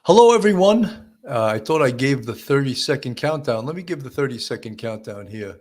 Hello, everyone. I thought I gave the 30-second countdown. Let me give the 30-second countdown here.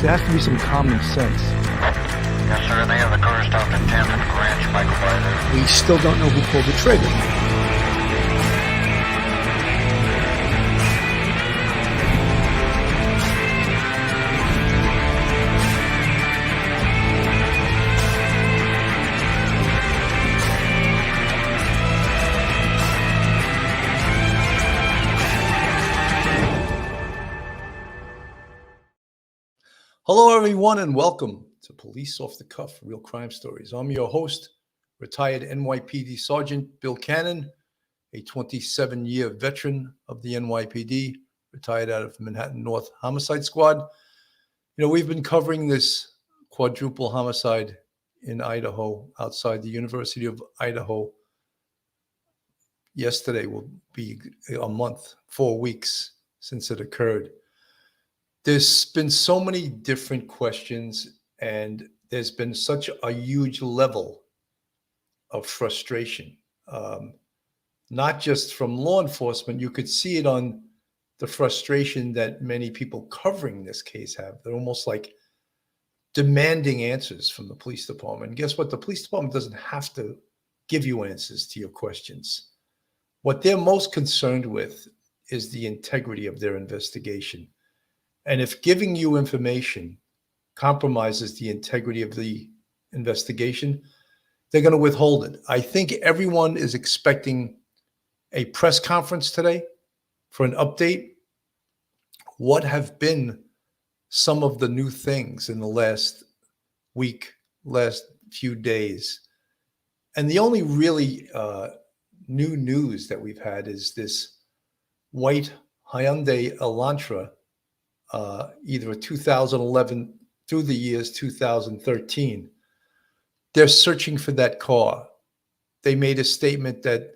There has to be some common sense. Yes, sir. They have the car stopped at 10th and Branch by Collider. We still don't know who pulled the trigger. Hello, everyone, and welcome to Police Off the Cuff, Real Crime Stories. I'm your host, retired NYPD Sergeant Bill Cannon, a 27-year veteran of the NYPD, retired out of Manhattan North Homicide Squad. You know, we've been covering this quadruple homicide in Idaho, outside the University of Idaho. Yesterday will be a month, 4 weeks since it occurred. There's been so many different questions, and there's been such a huge level of frustration, not just from law enforcement. You could see it on the frustration that many people covering this case have. They're almost like demanding answers from the police department. And guess what? The police department doesn't have to give you answers to your questions. What they're most concerned with is the integrity of their investigation. And if giving you information compromises the integrity of the investigation, they're going to withhold it. I think everyone is expecting a press conference today for an update. What have been some of the new things in the last week, last few days? And the only really new news that we've had is this white Hyundai Elantra, either a 2011 through the years 2013. They're searching for that car. They made a statement that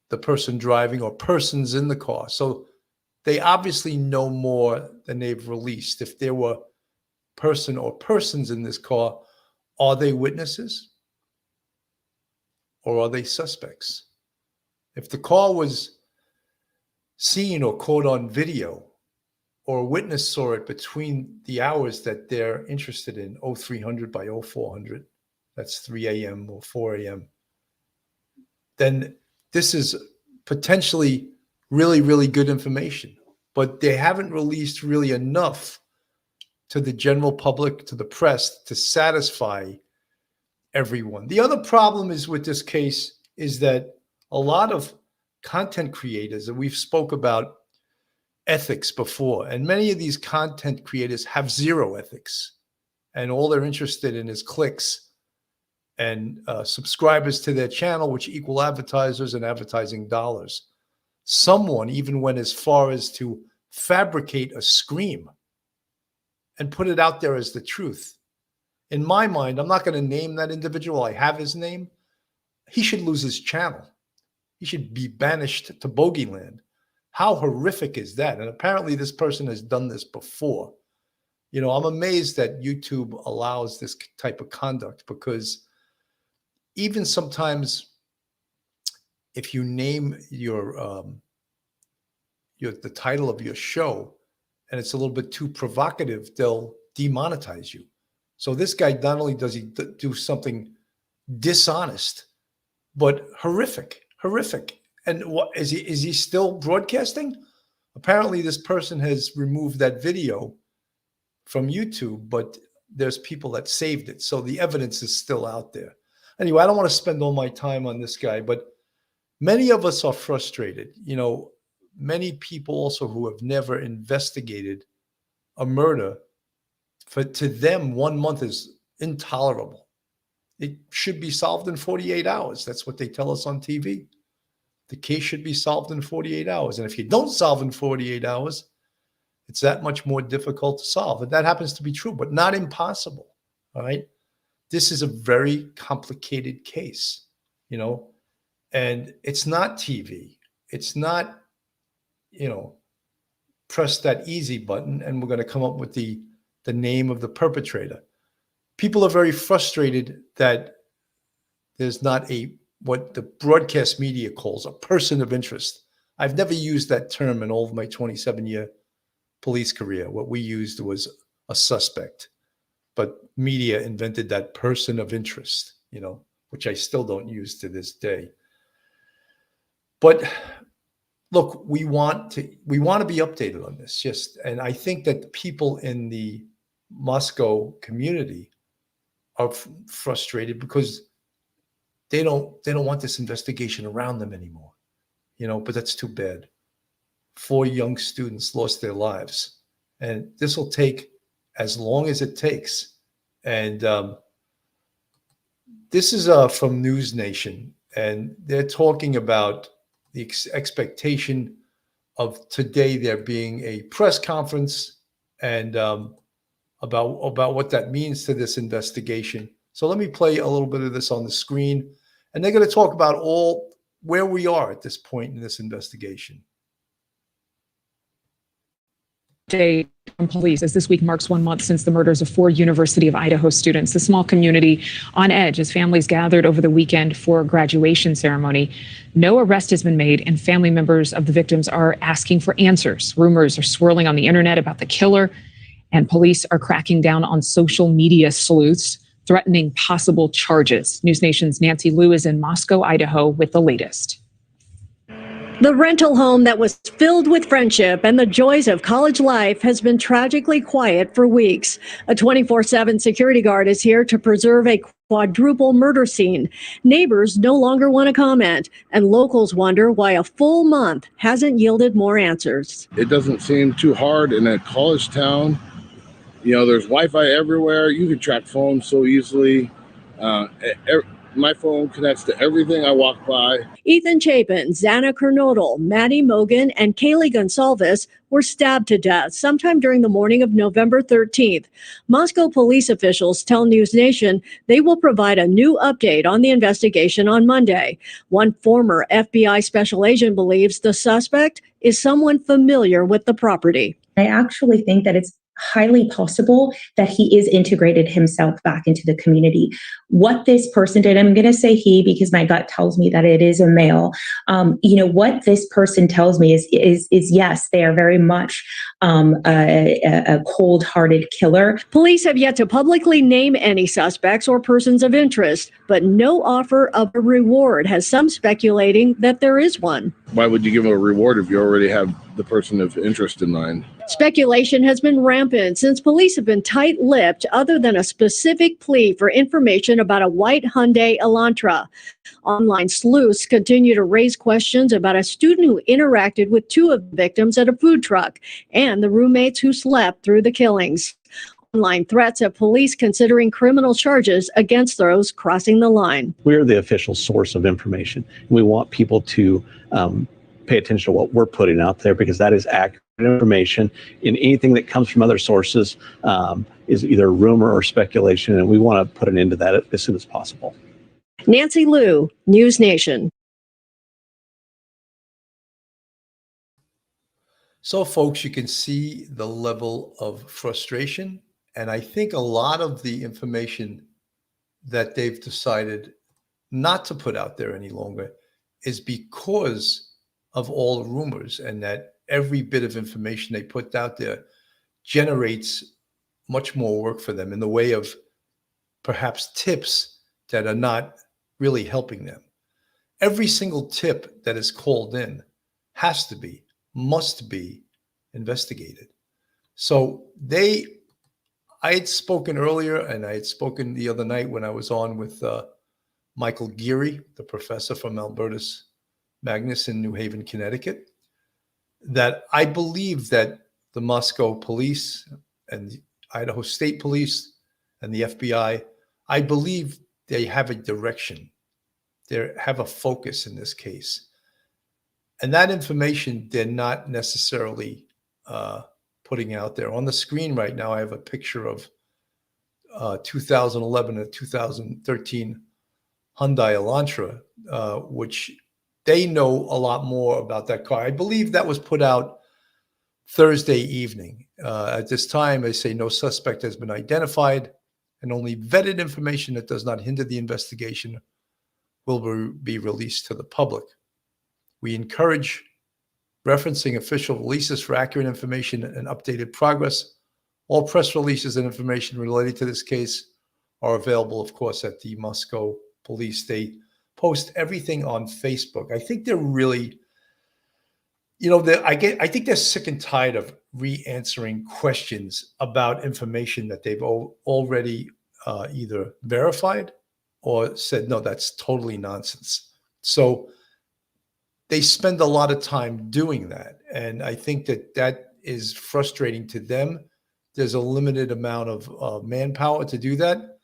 the person driving or persons in the car. So they obviously know more than they've released. If there were person or persons in this car, are they witnesses or are they suspects? If the car was seen or caught on video, or a witness saw it between the hours that they're interested in, 0300 by 0400, that's 3 a.m. or 4 a.m., then this is potentially really, really good information. But they haven't released really enough to the general public, to the press, to satisfy everyone. The other problem is with this case is that a lot of content creators, and we've spoke about ethics before, and many of these content creators have zero ethics, and all they're interested in is clicks and subscribers to their channel, which equal advertisers and advertising dollars. Someone even went as far as to fabricate a scream and put it out there as the truth. In my mind, I'm not going to name that individual. I have his name. He should lose his channel. He should be banished to Bogeyland. How horrific is that? And apparently this person has done this before. You know, I'm amazed that YouTube allows this type of conduct, because even sometimes if you name the title of your show and it's a little bit too provocative, they'll demonetize you. So this guy, not only does he do something dishonest, but horrific. And what is he still broadcasting? Apparently this person has removed that video from YouTube, but there's people that saved it. So the evidence is still out there. Anyway, I don't want to spend all my time on this guy, but Many of us are frustrated. Many people also who have never investigated a murder, to them, 1 month is intolerable. It should be solved in 48 hours. That's what they tell us on TV. The case should be solved in 48 hours. And if you don't solve in 48 hours, it's that much more difficult to solve. And that happens to be true, but not impossible. All right. This is a very complicated case, and it's not TV. It's not, press that easy button and we're going to come up with the name of the perpetrator. People are very frustrated that there's not what the broadcast media calls a person of interest. I've never used that term in all of my 27-year police career. What we used was a suspect, but media invented that person of interest, which I still don't use to this day. But look, we want to be updated on this. And I think that the people in the Moscow community are frustrated because they don't want this investigation around them anymore. But that's too bad. 4 young students lost their lives, and this will take as long as it takes. And this is from News Nation, and they're talking about the expectation of today there being a press conference and about what that means to this investigation. So let me play a little bit of this on the screen, and they're going to talk about where we are at this point in this investigation. Day from police, as this week marks 1 month since the murders of 4 University of Idaho students. The small community on edge as families gathered over the weekend for a graduation ceremony. No arrest has been made, and family members of the victims are asking for answers. Rumors are swirling on the internet about the killer, and police are cracking down on social media sleuths, threatening possible charges. News Nation's Nancy Liu is in Moscow, Idaho, with the latest. The rental home that was filled with friendship and the joys of college life has been tragically quiet for weeks. A 24/7 security guard is here to preserve a quadruple murder scene. Neighbors no longer want to comment, and locals wonder why a full month hasn't yielded more answers. It doesn't seem too hard in a college town. There's Wi-Fi everywhere. You can track phones so easily. My phone connects to everything I walk by. Ethan Chapin, Xana Kernodle, Maddie Mogan, and Kaylee Gonsalves were stabbed to death sometime during the morning of November 13th. Moscow police officials tell News Nation they will provide a new update on the investigation on Monday. One former FBI special agent believes the suspect is someone familiar with the property. I actually think that it's highly possible that he is integrated himself back into the community. What this person did, I'm going to say he because my gut tells me that it is a male. What this person tells me is yes, they are very much a cold-hearted killer. Police have yet to publicly name any suspects or persons of interest, but no offer of a reward has some speculating that there is one. Why would you give him a reward if you already have the person of interest in mind? Speculation has been rampant since police have been tight-lipped other than a specific plea for information about a white Hyundai Elantra. Online sleuths continue to raise questions about a student who interacted with 2 of the victims at a food truck and the roommates who slept through the killings. Online threats have police considering criminal charges against those crossing the line. We're the official source of information. We want people to pay attention to what we're putting out there because that is accurate information. And anything that comes from other sources is either rumor or speculation, and we want to put an end to that as soon as possible. Nancy Liu, News Nation. So, folks, you can see the level of frustration. And I think a lot of the information that they've decided not to put out there any longer is because of all the rumors, and that every bit of information they put out there generates much more work for them in the way of perhaps tips that are not really helping them. Every single tip that is called in must be investigated. So I had spoken earlier, and I had spoken the other night when I was on with Michael Geary, the professor from Albertus Magnus in New Haven, Connecticut, that I believe that the Moscow police and the Idaho State Police and the FBI, I believe they have a direction. They have a focus in this case. And that information they're not necessarily putting out there. On the screen right now, I have a picture of 2011 and 2013 Hyundai Elantra, which they know a lot more about that car. I believe that was put out Thursday evening. At this time, they say no suspect has been identified and only vetted information that does not hinder the investigation will be released to the public. We encourage referencing official releases for accurate information and updated progress. All press releases and information related to this case are available, of course, at the Moscow Police. They post everything on Facebook. I think they're really, I think they're sick and tired of re-answering questions about information that they've already either verified or said, no, that's totally nonsense. So they spend a lot of time doing that. And I think that is frustrating to them. There's a limited amount of manpower to do that.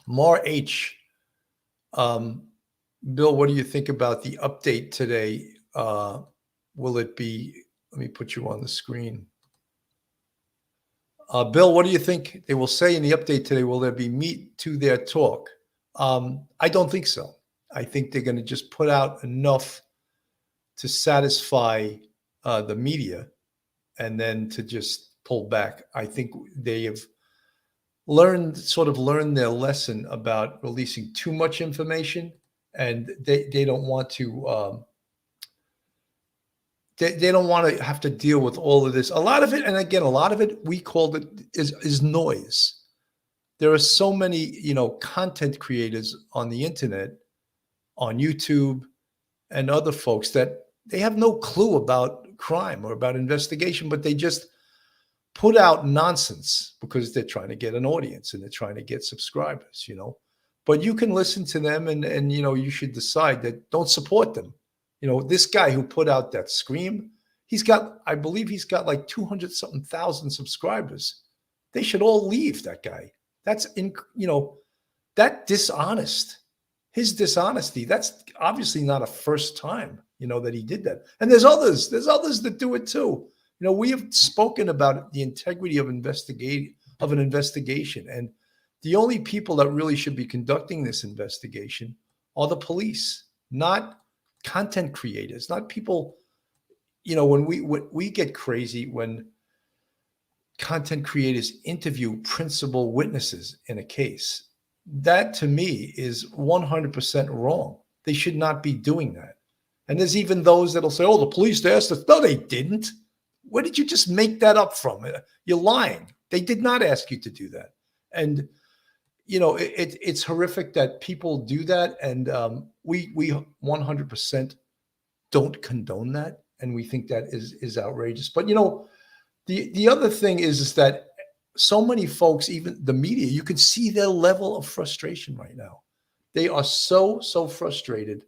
Mar H, Bill, what do you think about the update today? Will it be, let me put you on the screen. Bill, what do you think they will say in the update today? Will there be meat to their talk? I don't think so. I think they're going to just put out enough to satisfy the media and then to just pull back. I think they have learned their lesson about releasing too much information, and they don't want to they don't want to have to deal with all of this. A lot of it, and again, a lot of it we called it is noise. There are so many, content creators on the internet, on YouTube, and other folks that they have no clue about crime or about investigation, but they just put out nonsense because they're trying to get an audience and they're trying to get subscribers, But you can listen to them and you should decide that don't support them. This guy who put out that scream, I believe he's got like 200 something thousand subscribers. They should all leave that guy. That's that dishonest. His dishonesty, that's obviously not a first time, that he did that. And there's others that do it too. We have spoken about the integrity of an investigation. And the only people that really should be conducting this investigation are the police, not content creators, not people, when we get crazy when content creators interview principal witnesses in a case. That to me is 100% wrong. They should not be doing that. And there's even those that'll say, oh, the police asked us. No, they didn't. Where did you just make that up from? You're lying. They did not ask you to do that. And, it's horrific that people do that. And we 100% don't condone that. And we think that is outrageous. But, the other thing is that so many folks, even the media, you can see their level of frustration right now. They are so frustrated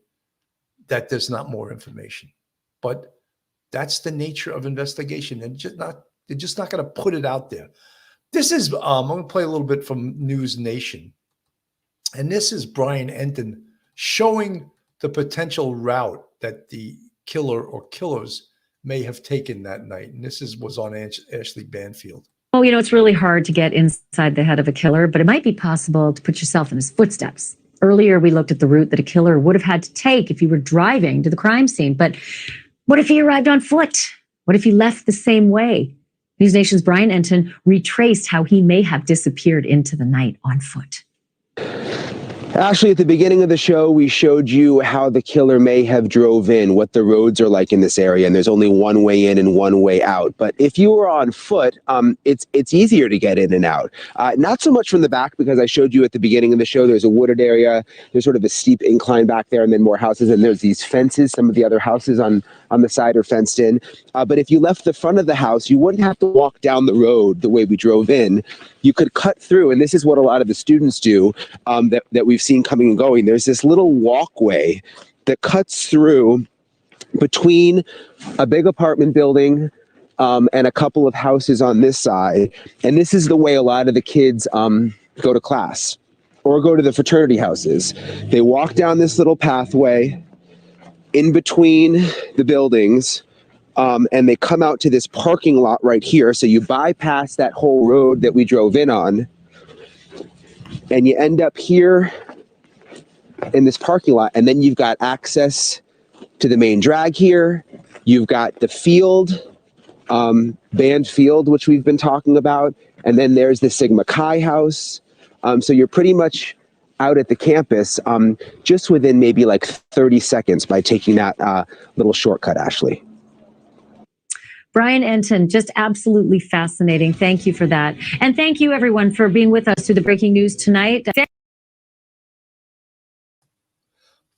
that there's not more information. But that's the nature of investigation. And they're just not going to put it out there. This is, I'm going to play a little bit from News Nation. And this is Brian Enton showing the potential route that the killer or killers may have taken that night. And this was on Ashley Banfield. Oh, it's really hard to get inside the head of a killer, but it might be possible to put yourself in his footsteps. Earlier, we looked at the route that a killer would have had to take if he were driving to the crime scene. But what if he arrived on foot? What if he left the same way? News Nation's Brian Enton retraced how he may have disappeared into the night on foot. Ashley, at the beginning of the show, we showed you how the killer may have drove in, what the roads are like in this area, and there's only one way in and one way out. But if you were on foot, it's easier to get in and out. Not so much from the back, because I showed you at the beginning of the show, there's a wooded area, there's sort of a steep incline back there, and then more houses, and there's these fences. Some of the other houses on the side are fenced in. But if you left the front of the house, you wouldn't have to walk down the road the way we drove in. You could cut through, and this is what a lot of the students do that we've seen coming and going. There's this little walkway that cuts through between a big apartment building and a couple of houses on this side. And this is the way a lot of the kids go to class or go to the fraternity houses. They walk down this little pathway in between the buildings, and they come out to this parking lot right here. So you bypass that whole road that we drove in on, and you end up here in this parking lot, and then you've got access to the main drag here. You've got the field, band field, which we've been talking about, and then there's the Sigma Chi house. So you're pretty much out at the campus just within maybe like 30 seconds by taking that little shortcut, Ashley. Brian Enton, just absolutely fascinating. Thank you for that. And thank you, everyone, for being with us through the breaking news tonight.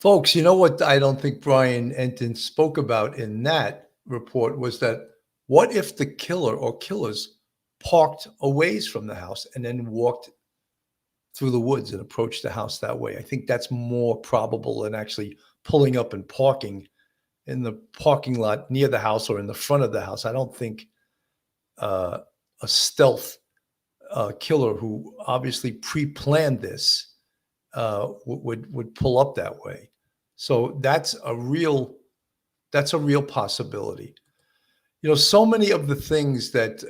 Folks, you know what I don't think Brian Enton spoke about in that report was that what if the killer or killers parked a ways from the house and then walked through the woods and approached the house that way? I think that's more probable than actually pulling up and parking in the parking lot near the house or in the front of the house. I don't think a stealth killer who obviously pre-planned this would pull up that way. So that's a real possibility. You know, so many of the things that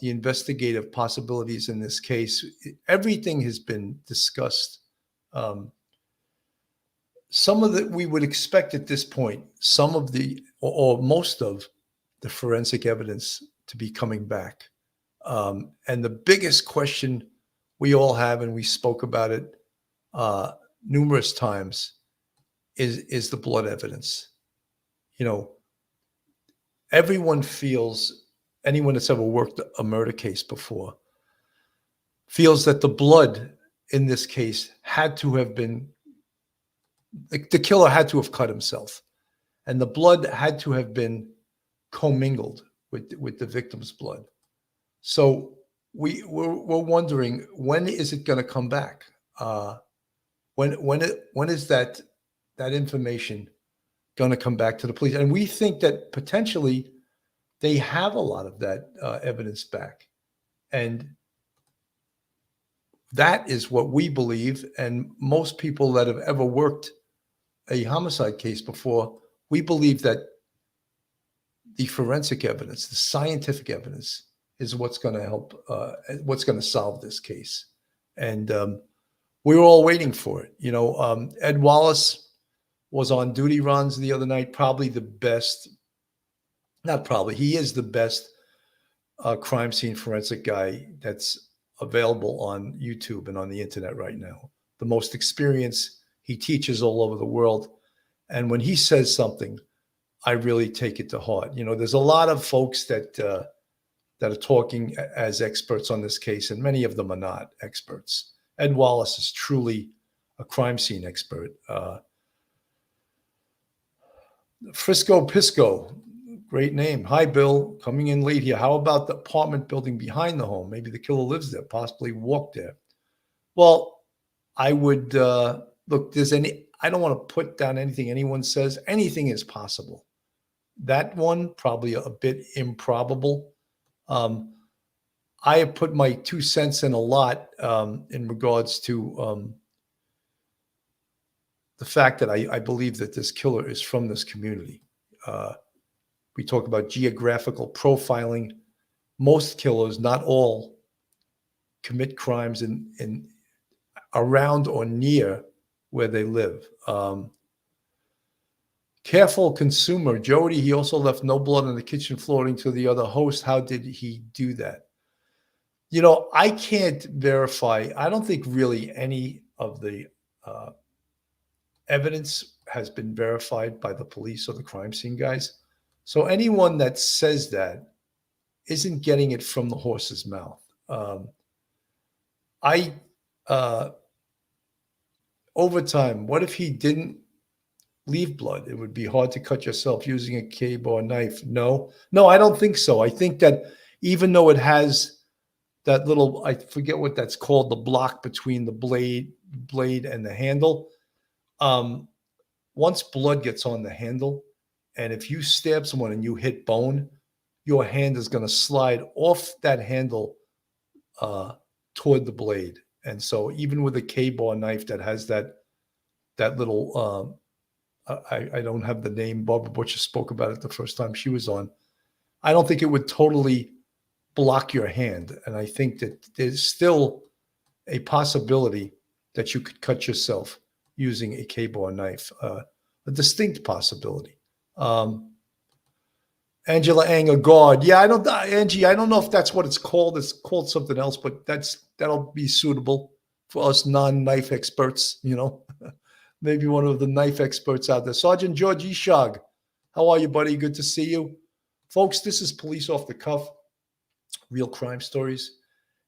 the investigative possibilities in this case, everything has been discussed. Some of that we would expect at this point, some of the, or most of the forensic evidence to be coming back. And the biggest question we all have, and we spoke about it numerous times, is the blood evidence. You know, everyone feels, anyone that's ever worked a murder case before, feels that the blood in this case had to have been, the killer had to have cut himself, and the blood had to have been commingled with the victim's blood. So we're wondering, when is it going to come back? When is that information going to come back to the police? And we think that potentially they have a lot of that evidence back, and that is what we believe. And most people that have ever worked a homicide case before, we believe that the forensic evidence, the scientific evidence, is what's going to help, what's going to solve this case. And we were all waiting for it. You know, Ed Wallace was on duty runs the other night, probably the best, not probably, he is the best crime scene forensic guy that's available on YouTube and on the internet right now. The most experienced. He teaches all over the world. And when he says something, I really take it to heart. You know, there's a lot of folks that are talking as experts on this case, and many of them are not experts. Ed Wallace is truly a crime scene expert. Frisco Pisco, great name. Hi, Bill, coming in late here. How about the apartment building behind the home? Maybe the killer lives there, possibly walked there. Well, I would, look, I don't want to put down anything anyone says. Anything is possible. That one, probably a bit improbable. I have put my 2 cents in a lot in regards to the fact that I believe that this killer is from this community. We talk about geographical profiling. Most killers, not all, commit crimes in around or near where they live. Careful consumer, Jody, he also left no blood on the kitchen floor to the other host. How did he do that? You know, I can't verify. I don't think really any of the evidence has been verified by the police or the crime scene guys. So anyone that says that isn't getting it from the horse's mouth. Over time, what if he didn't leave blood? It would be hard to cut yourself using a cable or knife. No, I don't think so. I think that even though it has that little, I forget what that's called, the block between the blade and the handle. once blood gets on the handle, and if you stab someone and you hit bone, your hand is going to slide off that handle toward the blade. And so even with a K-bar knife that has that little, I don't have the name, Barbara Butcher spoke about it the first time she was on, I don't think it would totally block your hand. And I think that there's still a possibility that you could cut yourself using a K-bar knife, a distinct possibility. Angela Ang, a guard. Yeah, Angie, I don't know if that's what it's called. It's called something else, but that'll be suitable for us non-knife experts, maybe one of the knife experts out there. Sergeant George Ishag, how are you, buddy? Good to see you. Folks, this is Police Off the Cuff, real crime stories.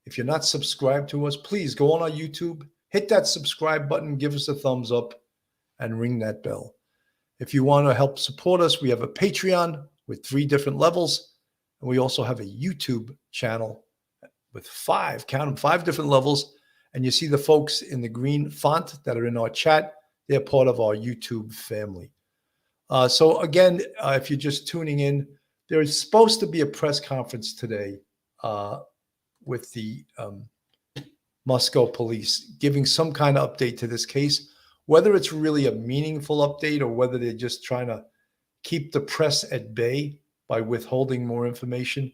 If you're not subscribed to us, please go on our YouTube, hit that subscribe button, give us a thumbs up, and ring that bell. If you want to help support us, we have a Patreon with 3 different levels, and we also have a YouTube channel with 5 different levels. And you see the folks in the green font that are in our chat. They're part of our YouTube family. So again, if you're just tuning in, there is supposed to be a press conference today with the Moscow police giving some kind of update to this case. Whether it's really a meaningful update or whether they're just trying to keep the press at bay by withholding more information,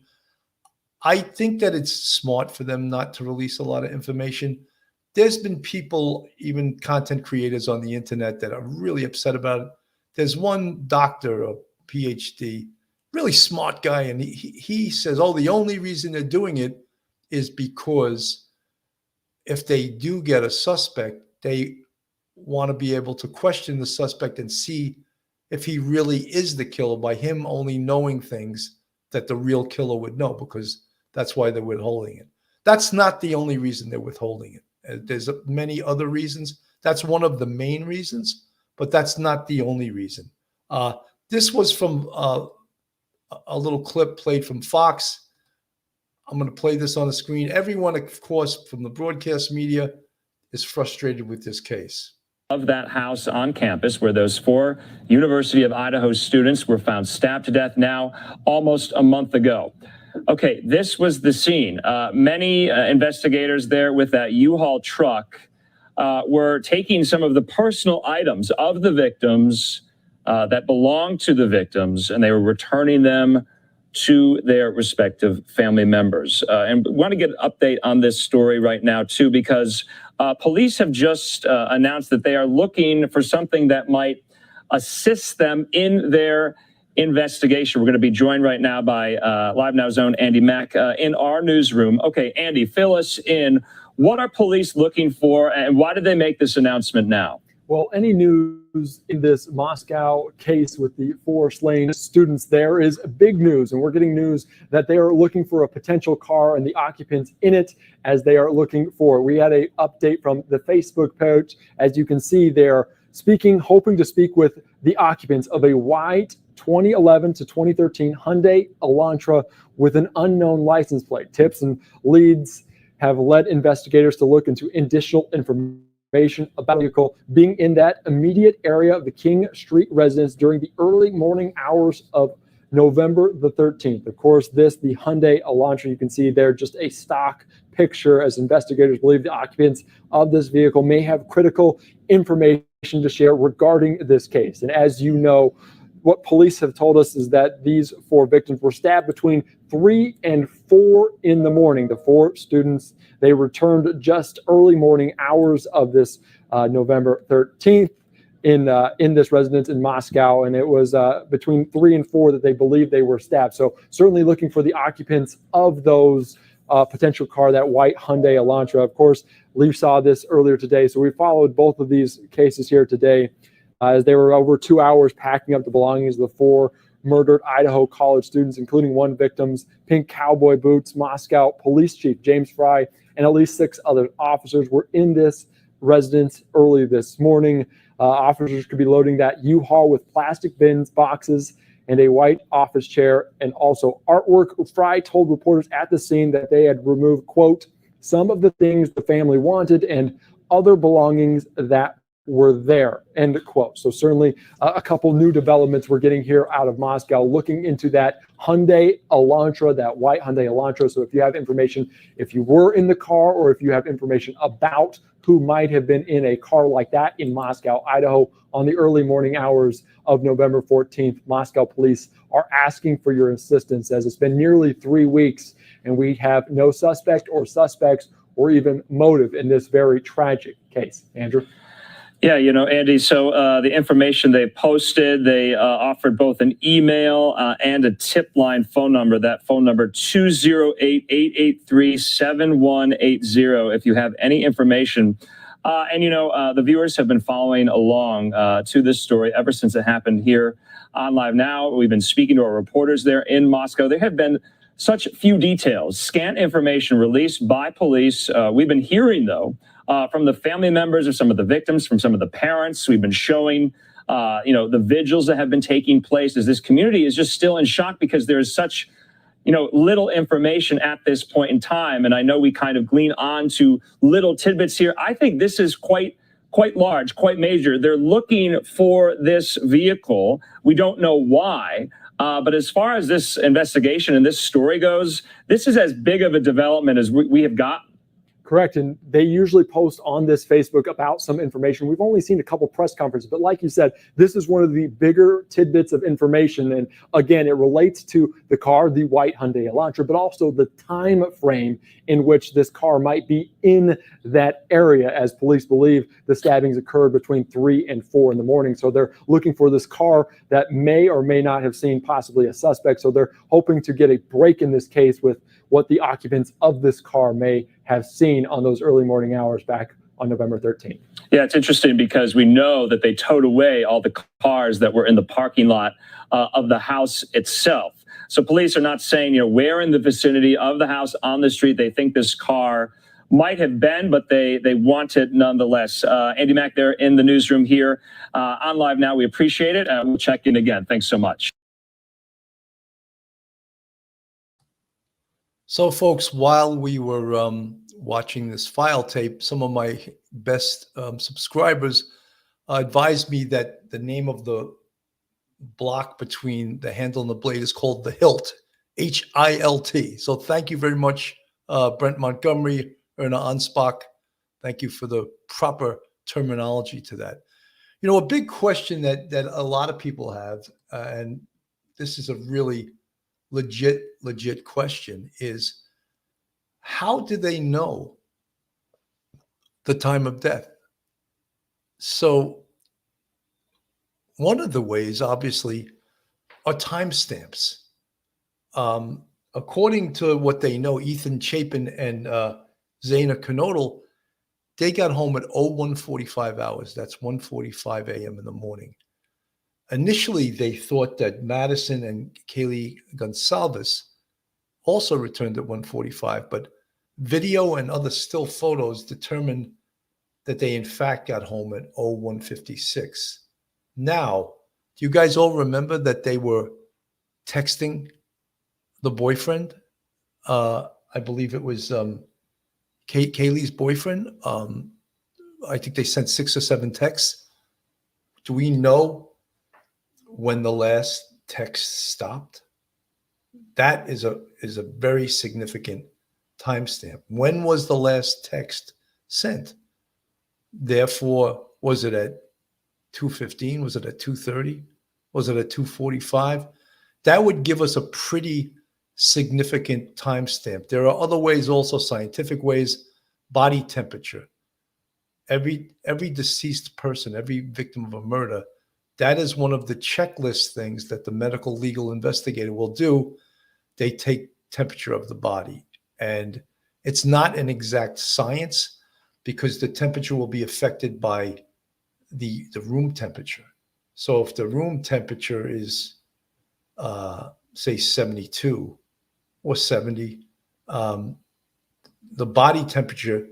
I think that it's smart for them not to release a lot of information. There's been people, even content creators on the internet, that are really upset about it. There's one doctor, a PhD, really smart guy, and he says, oh, the only reason they're doing it is because if they do get a suspect, they want to be able to question the suspect and see if he really is the killer by him only knowing things that the real killer would know, because that's why they're withholding it. That's not the only reason they're withholding it. There's many other reasons. That's one of the main reasons, but that's not the only reason. This was from a little clip played from Fox. I'm going to play this on the screen. Everyone, of course, from the broadcast media is frustrated with this case. Of that house on campus where those 4 University of Idaho students were found stabbed to death now almost a month ago. Okay, this was the scene. Many investigators there with that U-Haul truck were taking some of the personal items of the victims that belonged to the victims, and they were returning them to their respective family members. And we want to get an update on this story right now, too, because police have just announced that they are looking for something that might assist them in their investigation. We're going to be joined right now by Live Now's own Andy Mack in our newsroom. Okay, Andy, fill us in. What are police looking for, and why did they make this announcement now? Well, any news in this Moscow case with the 4 slain students there is big news, and we're getting news that they are looking for a potential car and the occupants in it as they are looking for. We had an update from the Facebook page. As you can see, they're hoping to speak with the occupants of a white 2011 to 2013 Hyundai Elantra with an unknown license plate. Tips and leads have led investigators to look into additional information about the vehicle being in that immediate area of the King Street residence during the early morning hours of November the 13th. Of course, the Hyundai Elantra, you can see there just a stock picture, as investigators believe the occupants of this vehicle may have critical information to share regarding this case. And as you know, what police have told us is that these 4 victims were stabbed between 3 and 4 in the morning. The 4 students, they returned just early morning hours of this November 13th in this residence in Moscow, and it was between 3 and 4 that they believe they were stabbed. So certainly looking for the occupants of those potential car, that white Hyundai Elantra. Of course, we saw this earlier today, so we followed both of these cases here today as they were over 2 hours packing up the belongings of the 4 murdered Idaho college students, including 1 victim's pink cowboy boots. Moscow Police Chief James Fry and at least 6 other officers were in this residence early this morning. Officers could be loading that U-Haul with plastic bins, boxes, and a white office chair, and also artwork. Fry told reporters at the scene that they had removed, quote, some of the things the family wanted and other belongings that were there, end quote. So certainly a couple new developments we're getting here out of Moscow, looking into that Hyundai Elantra, that white Hyundai Elantra. So if you have information, if you were in the car, or if you have information about who might have been in a car like that in Moscow, Idaho, on the early morning hours of November 14th, Moscow police are asking for your assistance, as it's been nearly 3 weeks and we have no suspect or suspects or even motive in this very tragic case. Andrew? Yeah, Andy, so the information they posted, they offered both an email and a tip line phone number. That phone number, 208-883-7180, if you have any information. The viewers have been following along to this story ever since it happened here on Live Now. We've been speaking to our reporters there in Moscow. There have been such few details, scant information released by police. We've been hearing, though, from the family members of some of the victims, from some of the parents. We've been showing, the vigils that have been taking place, as this community is just still in shock because there's such, little information at this point in time. And I know we kind of glean on to little tidbits here. I think this is quite large, quite major. They're looking for this vehicle. We don't know why. But as far as this investigation and this story goes, this is as big of a development as we have got. Correct. And they usually post on this Facebook about some information. We've only seen a couple press conferences, but like you said, this is one of the bigger tidbits of information. And again, it relates to the car, the white Hyundai Elantra, but also the time frame in which this car might be in that area, as police believe the stabbings occurred between 3 and 4 in the morning. So they're looking for this car that may or may not have seen possibly a suspect. So they're hoping to get a break in this case with what the occupants of this car may have seen on those early morning hours back on November 13th. Yeah, it's interesting because we know that they towed away all the cars that were in the parking lot of the house itself. So police are not saying, where in the vicinity of the house on the street they think this car might have been, but they want it nonetheless. Andy Mack there in the newsroom here on Live Now. We appreciate it. We'll check in again. Thanks so much. So, folks, while we were watching this file tape, some of my best subscribers advised me that the name of the block between the handle and the blade is called the hilt, H-I-L-T. So thank you very much, Brent Montgomery, Erna Anspach. Thank you for the proper terminology to that. A big question that a lot of people have, and this is a really legit question, is how do they know the time of death? So one of the ways, obviously, are timestamps. According to what they know, Ethan Chapin and Zaina Knodel, they got home at 01:45 hours. That's 1:45 a.m. in the morning. Initially, they thought that Madison and Kaylee Gonsalves also returned at 1:45, but video and other still photos determined that they in fact got home at 01:56. Now, do you guys all remember that they were texting the boyfriend? I believe it was Kaylee's boyfriend. I think they sent 6 or 7 texts. Do we know when the last text stopped? That is a very significant timestamp. When was the last text sent? Therefore, was it at 2:15? Was it at 2:30? Was it at 2:45? That would give us a pretty significant timestamp. There are other ways, also scientific ways. Body temperature. Every deceased person, every victim of a murder, that is one of the checklist things that the medical legal investigator will do. They take temperature of the body. And it's not an exact science because the temperature will be affected by the room temperature. So if the room temperature is, say, 72 or 70, the body temperature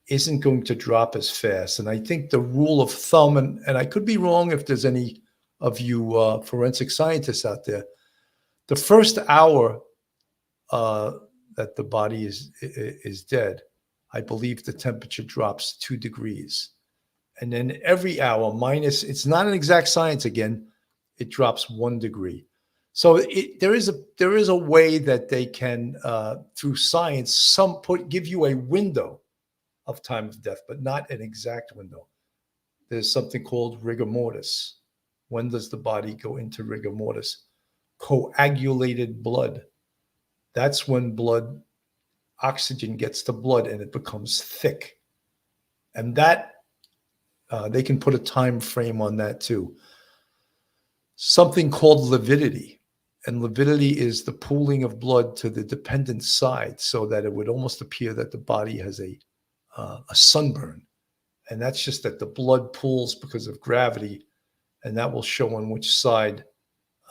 isn't going to drop as fast. And I think the rule of thumb, and I could be wrong if there's any of you forensic scientists out there, the first hour that the body is dead, I believe the temperature drops 2 degrees. And then every hour minus, it's not an exact science again, it drops 1 degree. So there is a way that they can, through science, give you a window of time of death, but not an exact window. There's something called rigor mortis. When does the body go into rigor mortis? Coagulated blood. That's when oxygen gets to blood and it becomes thick. And that, they can put a time frame on that too. Something called lividity. And lividity is the pooling of blood to the dependent side so that it would almost appear that the body has a sunburn. And that's just that the blood pools because of gravity, and that will show on which side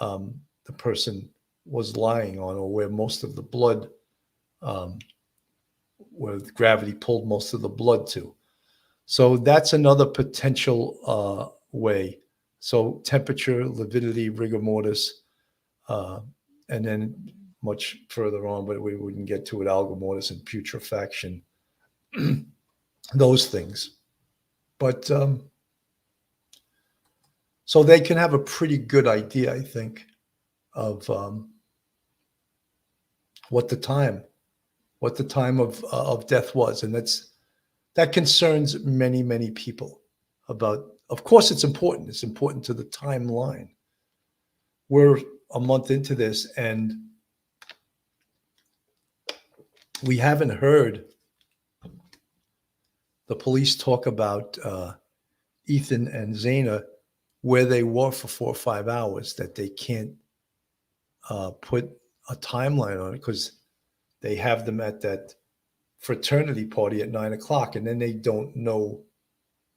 the person was lying on, or where most of the blood, where gravity pulled most of the blood to. So that's another potential way. So temperature, lividity, rigor mortis, and then much further on, but we wouldn't get to it, algor mortis and putrefaction, those things. But so they can have a pretty good idea, I think, of what the time of death was, and that concerns many, many people. Of course, it's important. It's important to the timeline. We're a month into this, and we haven't heard the police talk about Ethan and Zaina, where they were for 4 or 5 hours, that they can't put a timeline on it because they have them at that fraternity party at 9 o'clock, and then they don't know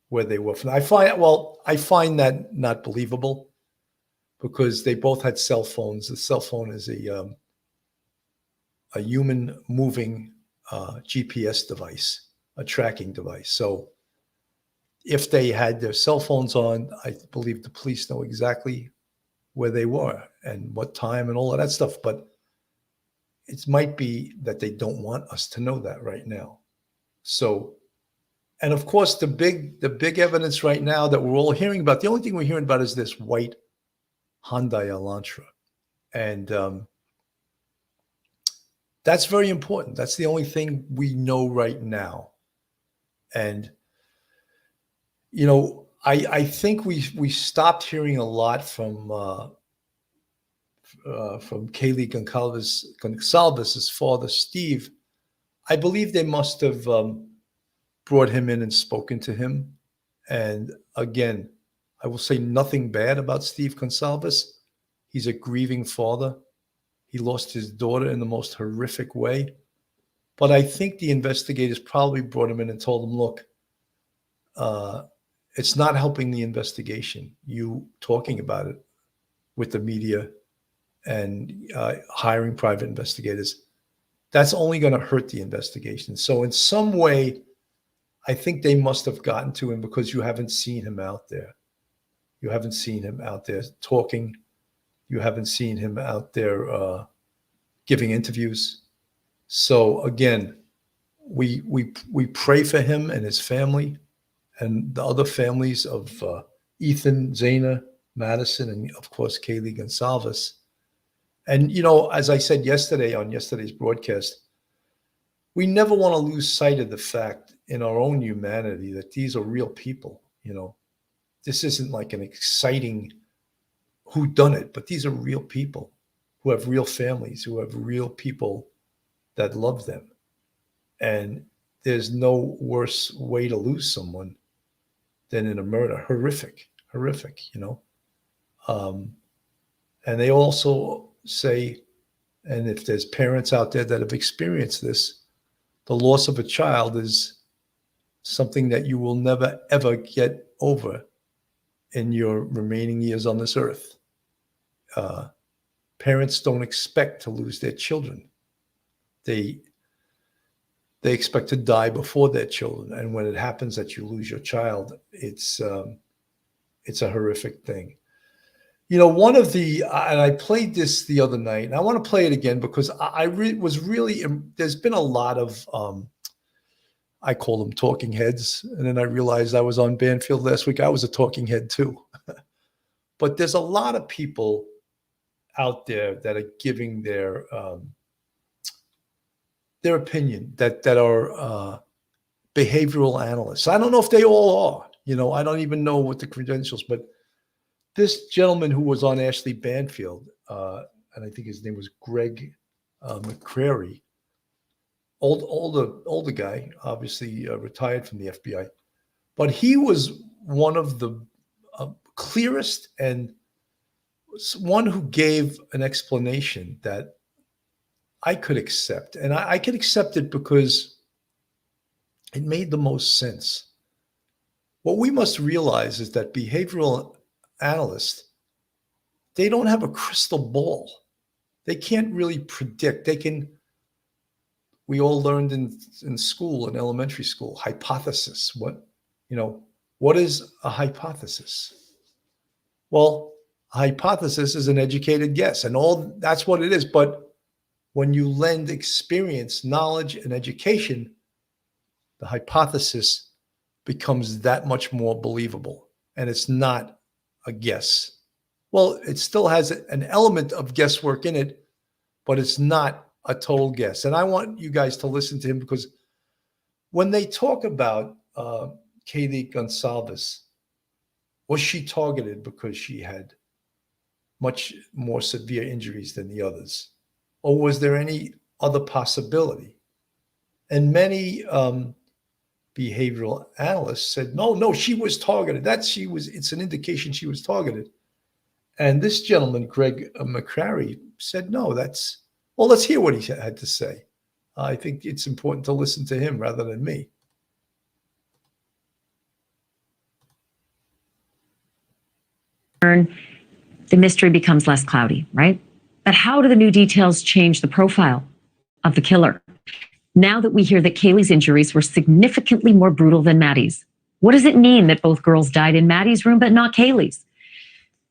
where they were. I find that not believable, because they both had cell phones. The cell phone is a human moving GPS device, a tracking device. So if they had their cell phones on, I believe the police know exactly where they were and what time and all of that stuff. But it might be that they don't want us to know that right now. So, and of course, the big evidence right now that we're all hearing about, the only thing we're hearing about is this white Hyundai Elantra. And that's very important. That's the only thing we know right now. And, you know, I think we stopped hearing a lot from Kaylee Goncalves' father, Steve. I believe they must have brought him in and spoken to him. And again, I will say nothing bad about Steve Goncalves. He's a grieving father. He lost his daughter in the most horrific way. But I think the investigators probably brought him in and told him, look, it's not helping the investigation, you talking about it with the media and hiring private investigators. That's only going to hurt the investigation. So in some way, I think they must have gotten to him because you haven't seen him out there. You haven't seen him out there talking. You haven't seen him out there giving interviews. So again, we pray for him and his family and the other families of Ethan, Zaina, Madison, and of course, Kaylee Goncalves. And, you know, as I said yesterday on yesterday's broadcast, we never want to lose sight of the fact in our own humanity that these are real people. You know, this isn't like an exciting whodunit, but these are real people who have real families, who have real people that love them. And there's no worse way to lose someone than in a murder. Horrific, you know. And they also say, and if there's parents out there that have experienced this, the loss of a child is something that you will never, ever get over in your remaining years on this earth. Parents don't expect to lose their children. They expect to die before their children. And when it happens that you lose your child, it's a horrific thing. You know, one of the, and I played this the other night, and I want to play it again because I was really, there's been a lot of, I call them talking heads. And then I realized I was on Banfield last week. I was a talking head too. But there's a lot of people out there that are giving their opinion, that are behavioral analysts. I don't know if they all are. I don't even know what the credentials, but this gentleman who was on Ashley Banfield, and I think his name was Greg McCrary, older guy, obviously retired from the FBI, but he was one of the clearest and one who gave an explanation that I could accept. And I could accept it because it made the most sense. What we must realize is that behavioral analysts, they don't have a crystal ball. They can't really predict. We all learned in school, in elementary school, hypothesis. What is a hypothesis? Well, a hypothesis is an educated guess, and that's what it is. But when you lend experience, knowledge, and education, the hypothesis becomes that much more believable, and it's not a guess. Well, it still has an element of guesswork in it, but it's not a total guess. And I want you guys to listen to him, because when they talk about Kaylee Gonsalves, was she targeted because she had much more severe injuries than the others? Or was there any other possibility? And many behavioral analysts said, no, she was targeted. It's an indication she was targeted. And this gentleman, Greg McCrary, said, no, well, let's hear what he had to say. I think it's important to listen to him rather than me. The mystery becomes less cloudy, right? But how do the new details change the profile of the killer? Now that we hear that Kaylee's injuries were significantly more brutal than Maddie's, what does it mean that both girls died in Maddie's room but not Kaylee's?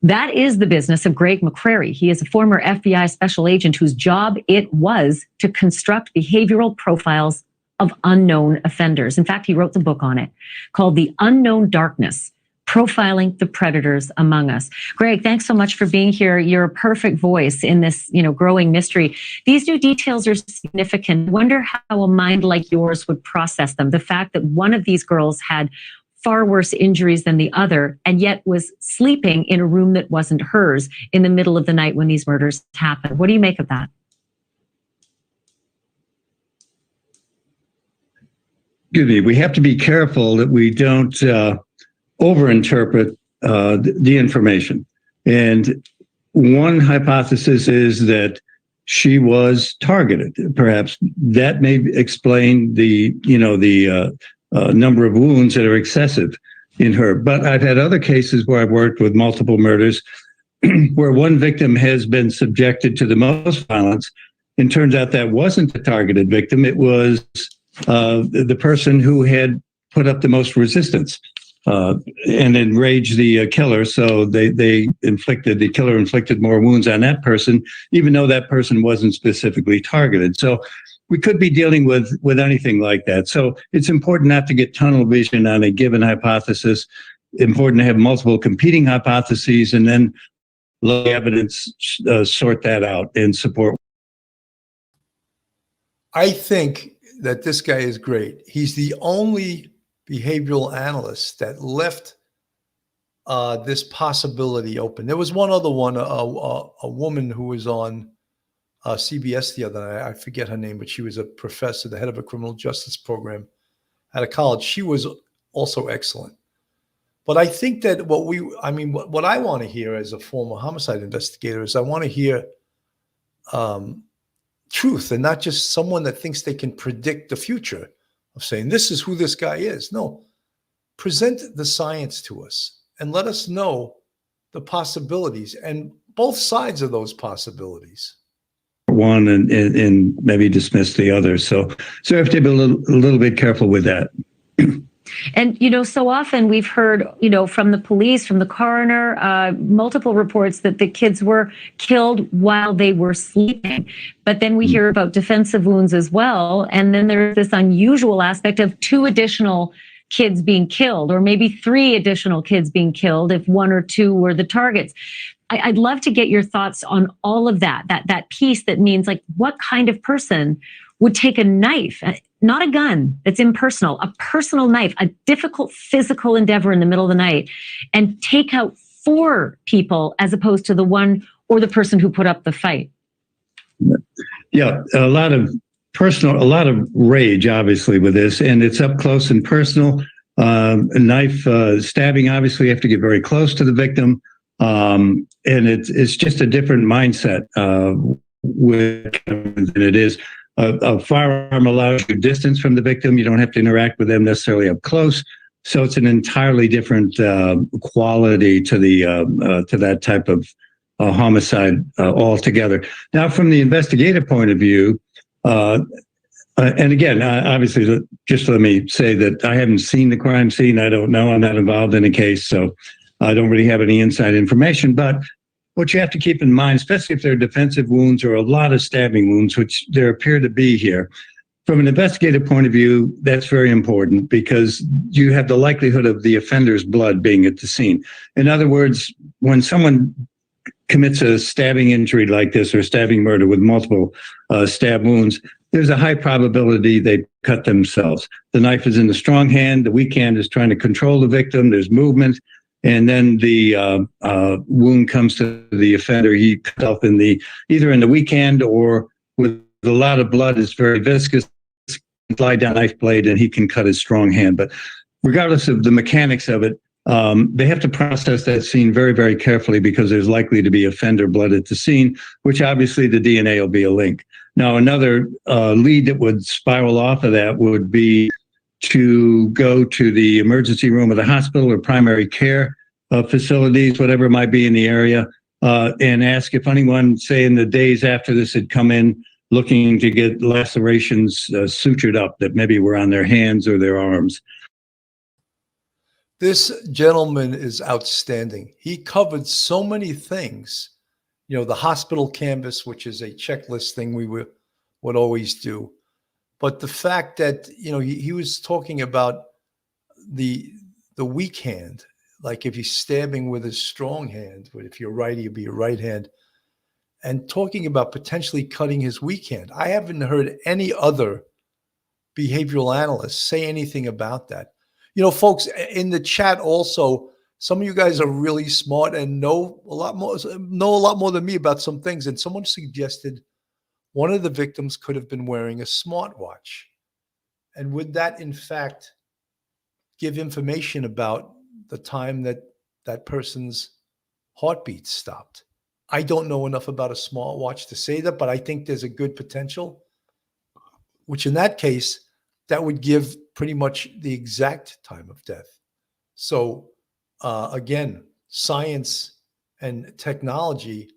That is the business of Greg McCrary. He is a former FBI special agent whose job it was to construct behavioral profiles of unknown offenders. In fact, he wrote the book on it called The Unknown Darkness: Profiling the Predators Among Us. Greg, thanks so much for being here. You're a perfect voice in this, growing mystery. These new details are significant. I wonder how a mind like yours would process them. The fact that one of these girls had far worse injuries than the other, and yet was sleeping in a room that wasn't hers in the middle of the night when these murders happened. What do you make of that? We have to be careful that we don't overinterpret the information. And one hypothesis is that she was targeted. Perhaps that may explain the number of wounds that are excessive in her. But I've had other cases where I've worked with multiple murders where one victim has been subjected to the most violence, and turns out that wasn't a targeted victim. It was the person who had put up the most resistance and enraged the killer. So the killer inflicted more wounds on that person, even though that person wasn't specifically targeted. So we could be dealing with anything like that. So it's important not to get tunnel vision on a given hypothesis. Important to have multiple competing hypotheses and then look at evidence, sort that out and support. I think that this guy is great. He's the only behavioral analyst that left this possibility open. There was one other one, a woman who was on CBS the other night. I forget her name, but she was a professor, the head of a criminal justice program at a college. She was also excellent. But I think that what I want to hear as a former homicide investigator is I want to hear truth, and not just someone that thinks they can predict the future of saying, this is who this guy is. No, present the science to us and let us know the possibilities and both sides of those possibilities. One and maybe dismiss the other. So I have to be a little bit careful with that. And, so often we've heard, from the police, from the coroner, multiple reports that the kids were killed while they were sleeping. But then we hear about defensive wounds as well. And then there's this unusual aspect of 2 additional kids being killed, or maybe 3 additional kids being killed if 1 or 2 were the targets. I'd love to get your thoughts on all of that piece that means, like, what kind of person would take a knife, not a gun that's impersonal, a personal knife, a difficult physical endeavor in the middle of the night, and take out 4 people as opposed to the one or the person who put up the fight? Yeah, a lot of rage, obviously, with this, and it's up close and personal. A knife stabbing, obviously, you have to get very close to the victim, and it's just a different mindset than it is. A firearm allows you distance from the victim. You don't have to interact with them necessarily up close. So it's an entirely different quality to that type of homicide altogether. Now, from the investigative point of view, and again, obviously, just let me say that I haven't seen the crime scene. I don't know. I'm not involved in the case, so I don't really have any inside information. But what you have to keep in mind, especially if there are defensive wounds or a lot of stabbing wounds, which there appear to be here, from an investigative point of view, that's very important because you have the likelihood of the offender's blood being at the scene. In other words, when someone commits a stabbing injury like this or stabbing murder with multiple stab wounds, there's a high probability they cut themselves. The knife is in the strong hand. The weak hand is trying to control the victim. There's movement. And then the wound comes to the offender. He cut off either in the weak hand or with a lot of blood. It's very viscous. Slide down knife blade, and he can cut his strong hand. But regardless of the mechanics of it, they have to process that scene very, very carefully because there's likely to be offender blood at the scene, which obviously the DNA will be a link. Now, another lead that would spiral off of that would be to go to the emergency room of the hospital or primary care facilities, whatever it might be in the area, and ask if anyone, say, in the days after this had come in looking to get lacerations sutured up that maybe were on their hands or their arms. This gentleman is outstanding. He covered so many things. The hospital canvas, which is a checklist thing we would always do. But the fact that, he was talking about the weak hand, like if he's stabbing with his strong hand, but if you're righty, it'd be your right hand, and talking about potentially cutting his weak hand. I haven't heard any other behavioral analysts say anything about that. Folks in the chat also, some of you guys are really smart and know a lot more than me about some things. And someone suggested one of the victims could have been wearing a smartwatch. And would that, in fact, give information about the time that that person's heartbeat stopped? I don't know enough about a smartwatch to say that, but I think there's a good potential, which in that case, that would give pretty much the exact time of death. So again, science and technology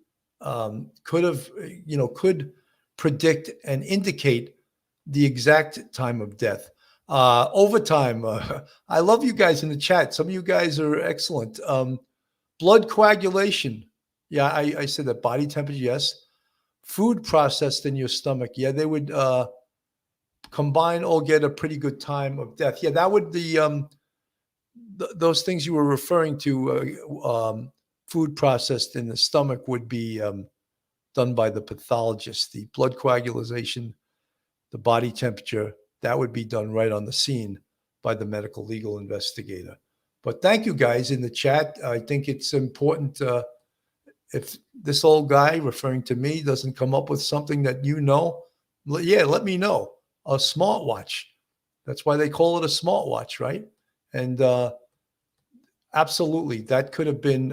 could predict and indicate the exact time of death. Overtime. I love you guys in the chat. Some of you guys are excellent. Blood coagulation. Yeah, I said that. Body temperature, yes. Food processed in your stomach. Yeah, they would combine all get a pretty good time of death. Yeah, that would be those things you were referring to, food processed in the stomach would be done by the pathologist. The blood coagulation, the body temperature, that would be done right on the scene by the medical legal investigator. But thank you guys in the chat. I think it's important if this old guy referring to me doesn't come up with something that let me know. A smartwatch. That's why they call it a smartwatch, right? And absolutely, that could have been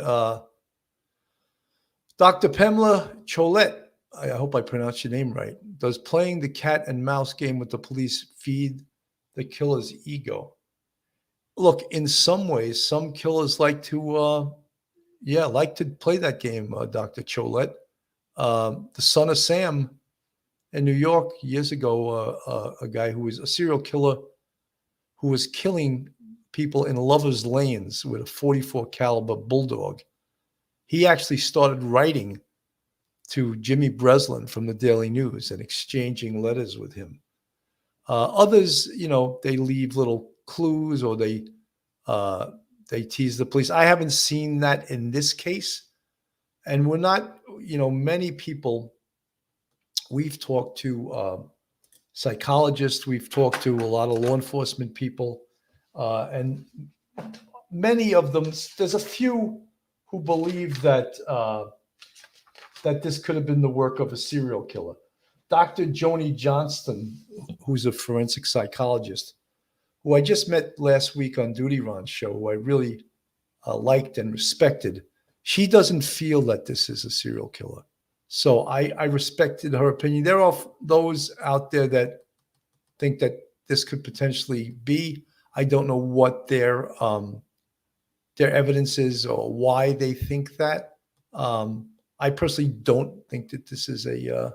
Dr. Pamela Cholette. I hope I pronounced your name right. Does playing the cat and mouse game with the police feed the killer's ego? Look, in some ways, some killers like to play that game, Dr. Cholette. The Son of Sam in New York years ago, a guy who was a serial killer who was killing people in lovers' lanes with a 44 caliber bulldog. He actually started writing to Jimmy Breslin from the Daily News and exchanging letters with him. Others, they leave little clues or they tease the police. I haven't seen that in this case. And we're not, many people, we've talked to psychologists, we've talked to a lot of law enforcement people, and many of them, there's a few who believe that that this could have been the work of a serial killer. Dr. Joni Johnston, who's a forensic psychologist, who I just met last week on Duty Ron's show, who I really liked and respected, she doesn't feel that this is a serial killer. So I respected her opinion. There are those out there that think that this could potentially be. I don't know what their evidence is or why they think that. I personally don't think that this is a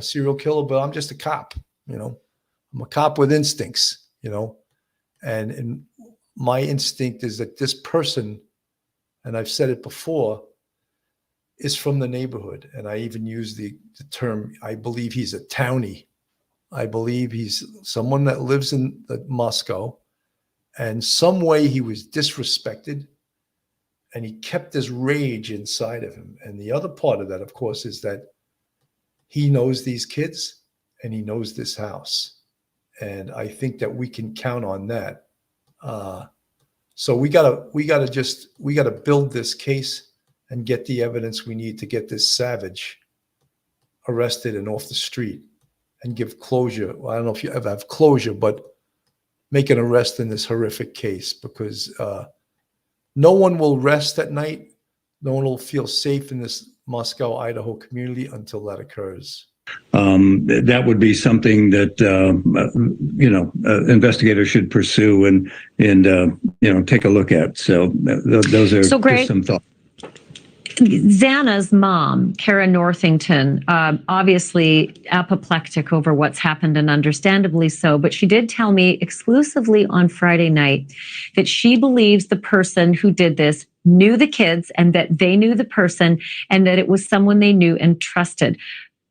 serial killer, but I'm just a cop. I'm a cop with instincts. And my instinct is that this person, and I've said it before, is from the neighborhood. And I even use the term, I believe he's a townie. I believe he's someone that lives in Moscow, and some way he was disrespected and he kept this rage inside of him. And the other part of that, of course, is that he knows these kids and he knows this house. And I think that we can count on that. So we gotta build this case and get the evidence we need to get this savage arrested and off the street and give closure. Well, I don't know if you ever have closure, but make an arrest in this horrific case, because no one will rest at night. No one will feel safe in this Moscow, Idaho community until that occurs. That would be something that investigators should pursue and take a look at. So those are just some thoughts. Xana's mom, Kara Northington, obviously apoplectic over what's happened, and understandably so, but she did tell me exclusively on Friday night that she believes the person who did this knew the kids and that they knew the person and that it was someone they knew and trusted.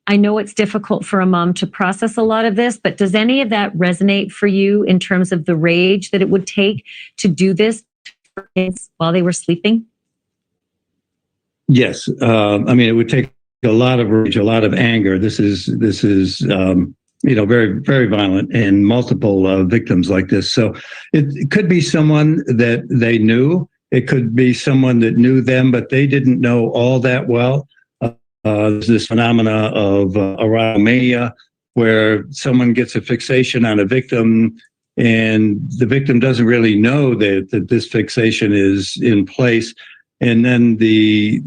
I know it's difficult for a mom to process a lot of this, but does any of that resonate for you in terms of the rage that it would take to do this for kids while they were sleeping? Yes, it would take a lot of rage, a lot of anger. This is very, very violent, and multiple victims like this. So it could be someone that they knew. It could be someone that knew them, but they didn't know all that well. There's this phenomena of erotomania, where someone gets a fixation on a victim, and the victim doesn't really know that this fixation is in place. And then the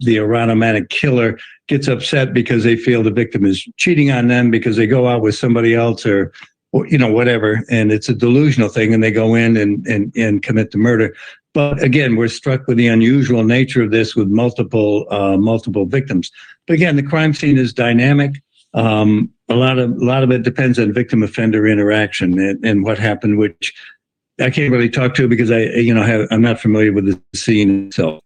erotomanic killer gets upset because they feel the victim is cheating on them because they go out with somebody else or whatever. And it's a delusional thing, and they go in and commit the murder. But again, we're struck with the unusual nature of this with multiple victims. But again, the crime scene is dynamic. A lot of it depends on victim-offender interaction and what happened, which I can't really talk to because I'm not familiar with the scene itself.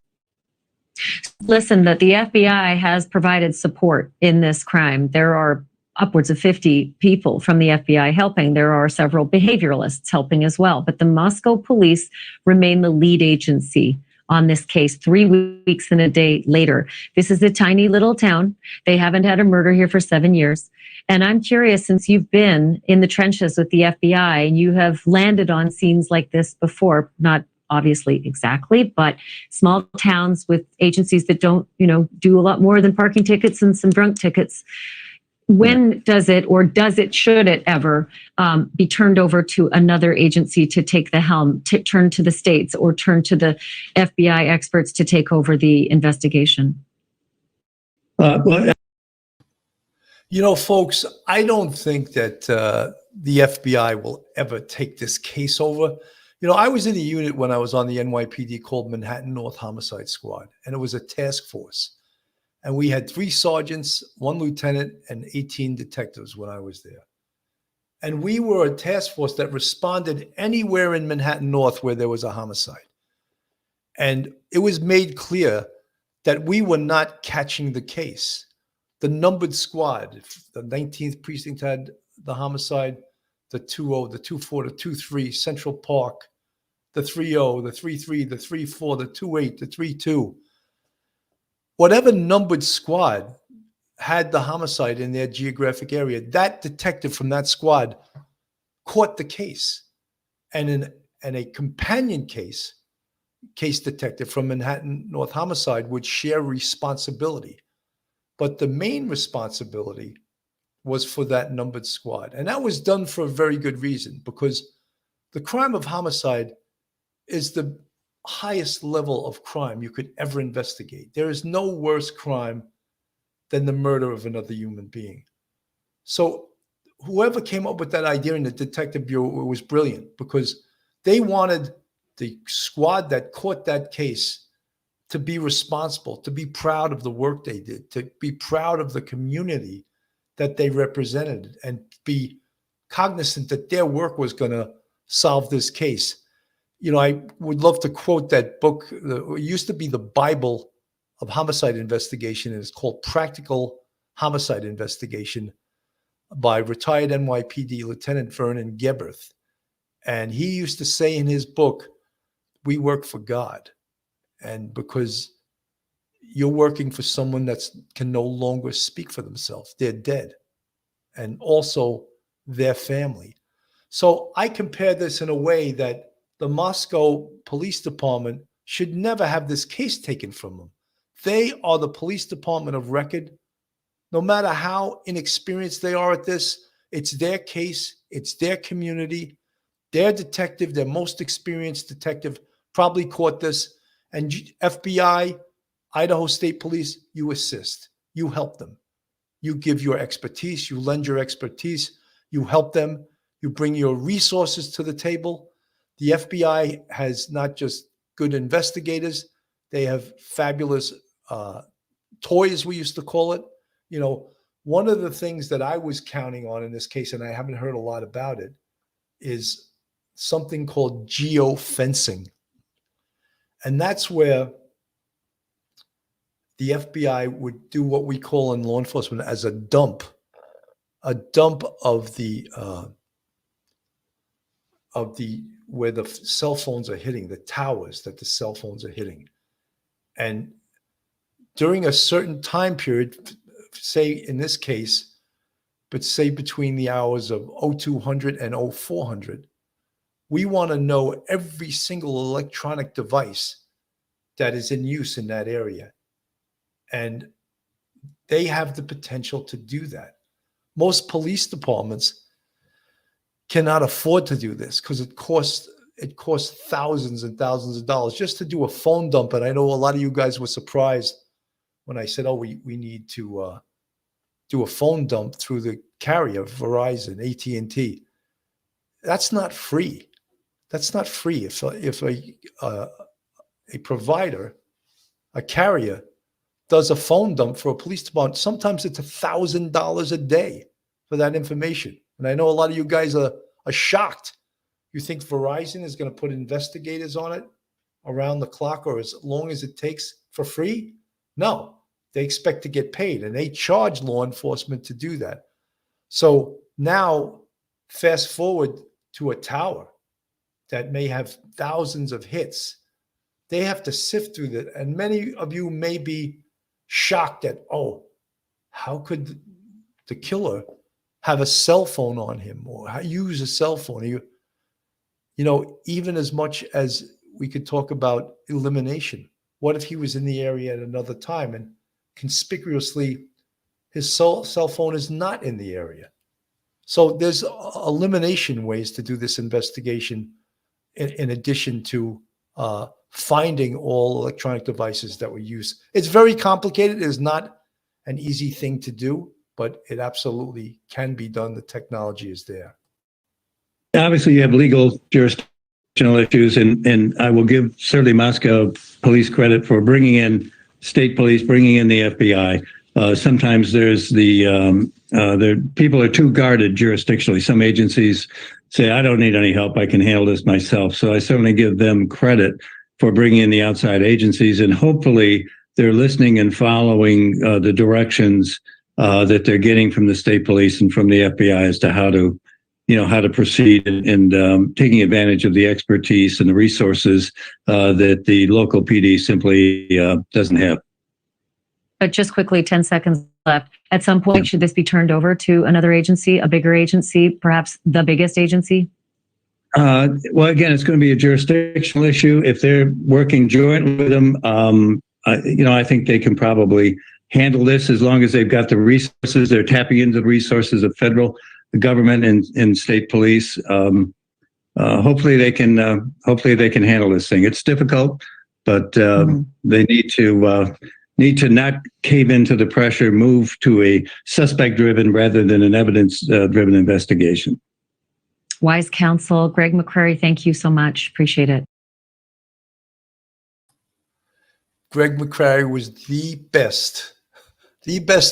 Listen, that the FBI has provided support in this crime. There are upwards of 50 people from the FBI helping. There are several behavioralists helping as well. But the Moscow police remain the lead agency on this case 3 weeks and a day later. This is a tiny little town. They haven't had a murder here for 7 years. And I'm curious, since you've been in the trenches with the FBI and you have landed on scenes like this before, not obviously exactly, but small towns with agencies that don't, do a lot more than parking tickets and some drunk tickets. When does it, or should it ever be turned over to another agency to take the helm, to turn to the states or turn to the FBI experts to take over the investigation? Folks, I don't think that the FBI will ever take this case over. I was in a unit when I was on the NYPD called Manhattan North Homicide Squad, and it was a task force. And we had 3 sergeants, 1 lieutenant, and 18 detectives when I was there. And we were a task force that responded anywhere in Manhattan North where there was a homicide. And it was made clear that we were not catching the case. The numbered squad, if the 19th precinct had the homicide, the 2-0, the 2-4, the 2-3, Central Park, the 3-0, the 3-3, the 3-4, the 2-8, the 3-2. Whatever numbered squad had the homicide in their geographic area, that detective from that squad caught the case. And in a companion case detective from Manhattan North Homicide would share responsibility. But the main responsibility was for that numbered squad. And that was done for a very good reason, because the crime of homicide is the highest level of crime you could ever investigate. There is no worse crime than the murder of another human being. So whoever came up with that idea in the Detective Bureau was brilliant, because they wanted the squad that caught that case to be responsible, to be proud of the work they did, to be proud of the community that they represented, and be cognizant that their work was going to solve this case. You know, I would love to quote that book. It used to be the Bible of homicide investigation, and it's called Practical Homicide Investigation by retired NYPD Lieutenant Vernon Geberth. And he used to say in his book, we work for God. And because you're working for someone that can no longer speak for themselves, they're dead, and also their family. So I compare this in a way that the Moscow Police Department should never have this case taken from them. They are the police department of record. No matter how inexperienced they are at this, it's their case, it's their community. Their detective, their most experienced detective, probably caught this. And FBI, Idaho State Police, you assist. You help them. You give your expertise. You lend your expertise. You help them. You bring your resources to the table. The FBI has not just good investigators. They have fabulous toys, we used to call it. You know, one of the things that I was counting on in this case, and I haven't heard a lot about it, is something called geofencing. And that's where the FBI would do what we call in law enforcement as a dump of the where the cell phones are hitting, the towers that the cell phones are hitting. And during a certain time period, say in this case, but say between the hours of 0200 and 0400, we want to know every single electronic device that is in use in that area. And they have the potential to do that. Most police departments cannot afford to do this because it costs thousands and thousands of dollars just to do a phone dump. And I know a lot of you guys were surprised when I said, oh, we need to do a phone dump through the carrier, Verizon, AT&T. That's not free. That's not free. If a provider, a carrier, does a phone dump for a police department, sometimes it's $1,000 a day for that information. And I know a lot of you guys are shocked. You think Verizon is going to put investigators on it around the clock or as long as it takes for free? No, they expect to get paid, and they charge law enforcement to do that. So now fast forward to a tower that may have thousands of hits. They have to sift through that. And many of you may be shocked at, oh, how could the killer have a cell phone on him or use a cell phone? You know, even as much as we could talk about elimination. What if he was in the area at another time and conspicuously his cell phone is not in the area? So there's elimination ways to do this investigation in addition to finding all electronic devices that were used. It's very complicated. It is not an easy thing to do, but it absolutely can be done. The technology is there. Obviously, you have legal jurisdictional issues, and I will give certainly Moscow police credit for bringing in state police, bringing in the FBI. Sometimes there's the People are too guarded jurisdictionally. Some agencies say, I don't need any help. I can handle this myself. So I certainly give them credit for bringing in the outside agencies, and hopefully they're listening and following the directions that they're getting from the state police and from the FBI as to how to proceed, and taking advantage of the expertise and the resources that the local PD simply doesn't have. But just quickly, 10 seconds left. At some point, should this be turned over to another agency, a bigger agency, perhaps the biggest agency? Well, again, it's going to be a jurisdictional issue. If they're working jointly with them, I think they can probably handle this as long as they've got the resources. They're tapping into the resources of federal government and state police. Hopefully they can handle this thing. It's difficult, but they need to not cave into the pressure, move to a suspect-driven rather than an evidence-driven investigation. Wise counsel. Greg McCrary, thank you so much. Appreciate it. Greg McCrary was the best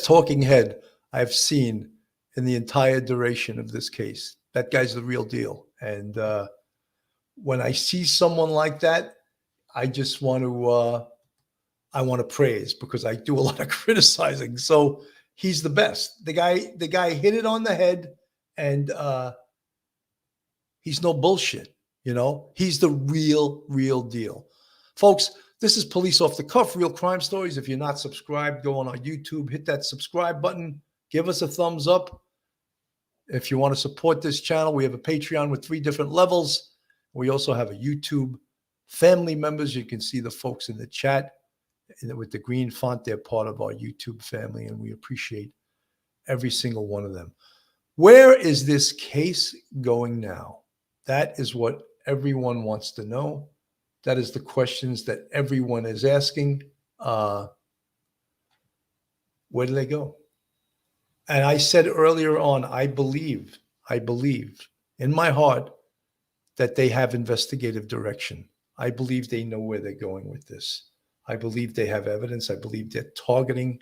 talking head I've seen in the entire duration of this case. That guy's the real deal. And when I see someone like that, I just want to praise, because I do a lot of criticizing. So he's the best. The guy hit it on the head, and he's no bullshit. He's the real deal. Folks, this is Police Off the Cuff, Real Crime Stories. If you're not subscribed, go on our YouTube, hit that subscribe button, give us a thumbs up. If you want to support this channel, we have a Patreon with 3 different levels. We also have a YouTube family members. You can see the folks in the chat with the green font. They're part of our YouTube family, and we appreciate every single one of them. Where is this case going now? That is what everyone wants to know. That is the questions that everyone is asking. Where do they go? And I said earlier on, I believe in my heart that they have investigative direction. I believe they know where they're going with this. I believe they have evidence. I believe they're targeting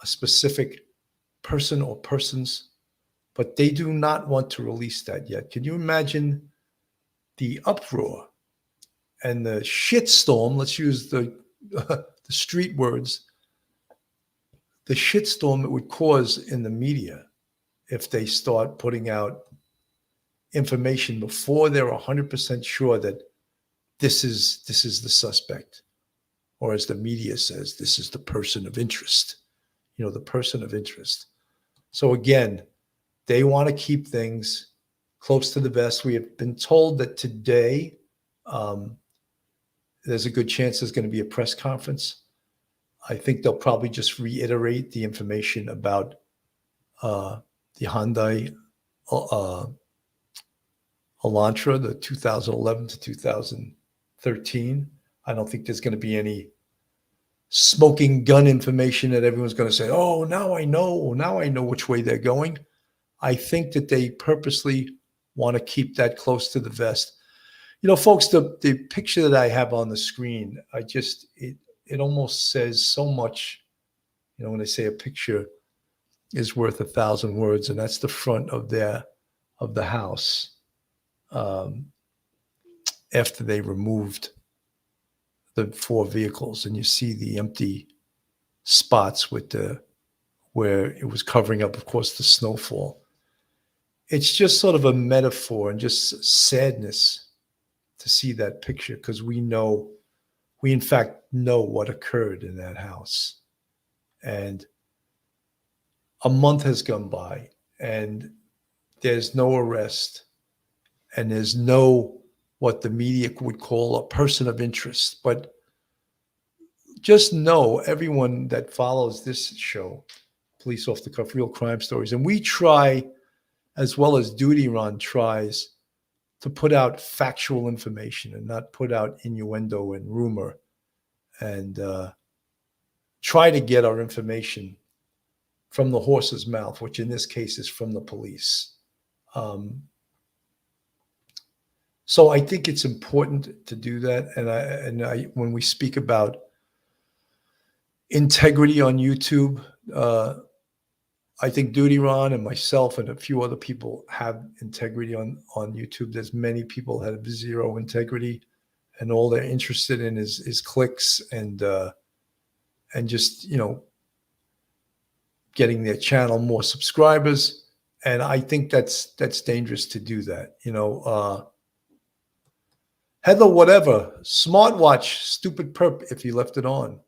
a specific person or persons, but they do not want to release that yet. Can you imagine the uproar and the shitstorm? Let's use the street words. The shitstorm it would cause in the media if they start putting out information before they're 100% sure that this is the suspect, or as the media says, this is the person of interest. The person of interest. So again, they want to keep things close to the vest. We have been told that today there's a good chance there's going to be a press conference. I think they'll probably just reiterate the information about the Hyundai Elantra, the 2011 to 2013. I don't think there's going to be any smoking gun information that everyone's going to say, oh, now I know which way they're going. I think that they purposely want to keep that close to the vest. Folks, the picture that I have on the screen, it almost says so much. When they say a picture is worth 1,000 words, and that's the front of the house after they removed the 4 vehicles, and you see the empty spots where it was covering up, of course, the snowfall. It's just sort of a metaphor and just sadness to see that picture, because we in fact know what occurred in that house. And a month has gone by, and there's no arrest, and there's no what the media would call a person of interest. But just know, everyone that follows this show, Police Off the Cuff, Real Crime Stories, and we try, as well as Duty Run tries, to put out factual information and not put out innuendo and rumor, and try to get our information from the horse's mouth, which in this case is from the police. So I think it's important to do that. And I when we speak about integrity on YouTube, I think Duty Ron and myself and a few other people have integrity on YouTube. There's many people that have zero integrity, and all they're interested in is clicks and just getting their channel more subscribers. And I think that's dangerous to do that. Heather, whatever, smartwatch, stupid perp if you left it on.